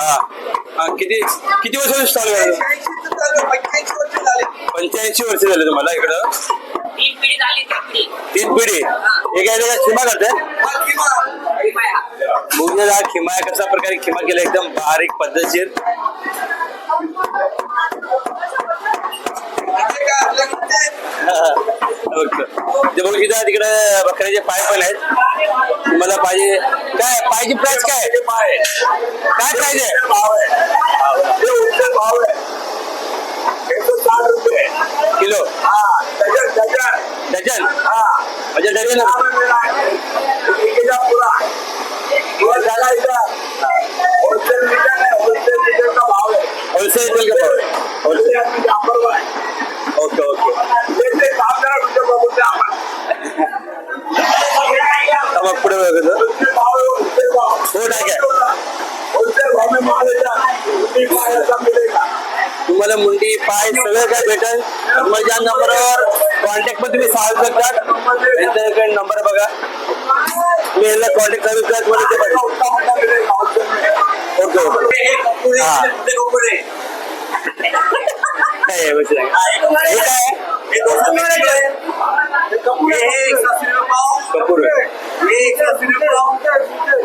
हा हा, किती किती वर्ष स्टॉल करतो? 85 वर्ष झाले तुम्हाला इकडं? 3 पिढी झाली. 3 पिढी. हे काय त्याला खिमा करताय? बघूया खिमा कशा प्रकारे खिमा केला, एकदम बारीक पद्धतशीर. ते बघू इथं तिकडे बकऱ्याचे पाय पण आहेत. तुम्हाला पाहिजे काय? पायची प्राइस काय? काय प्राइस आहे? भाव आहे 160 रुपये किलो. डझन म्हणजे डझन होलसेल का भाव आहे? Okay okay. मग पुढे बघतो हो ठीक आहे. तुम्हाला मुंडी पाय सगळं काय भेटेल. माझ्या नंबरवर कॉन्टॅक्ट मध्ये तुम्ही सांगू शकता. त्यांच्याकडे नंबर बघा, तुम्ही यांना कॉन्टॅक्ट करू शकता. Okay okay. हा काय कपूर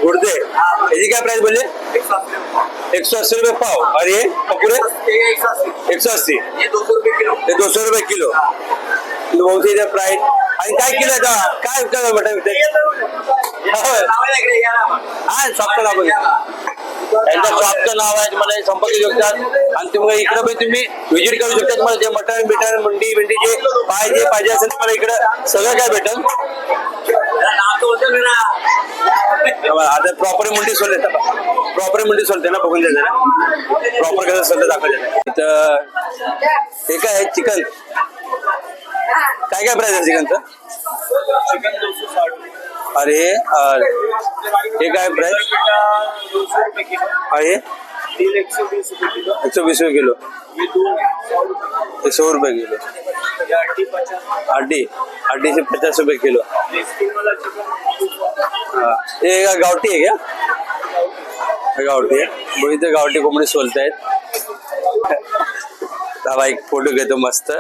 गुडदे याची काय प्राइस बोलले? 180 रुपये पाव. और ये कपूर है 180. ये 200 रुपये किलो. प्राइस. आणि काय किलो आहे काय काय मटन? हा शॉपचं नाव त्यांच्या शॉपचं नाव आहे. तुम्हाला संपर्क करू शकतात आणि तुम्ही इकडे पण तुम्ही व्हिजिट करू शकता. तुम्हाला जे मटन बिटन मुंडी बिंडी जे पाहिजे असेल तुम्हाला इकडं सगळं काय भेटेल. आता प्रॉपर मुंडी सोलते ना, बघून द्यायचं ना प्रॉपर कसं सोलते दाखवायचं. इथं हे काय आहे चिकन. काय काय प्राइस आहे चिकनचं? चिकन 260. अरे हे काय प्राइस आहे? 120 रुपये किलो. 120 रुपये किलो. ये 100 रुपये किलो. हड्डी से 50 रुपये किलो. हाँ ये गावठी है क्या? गावठी है. बघितलं गावठी कोंबडी सोलतायत. एक फोटो घेतो मस्त.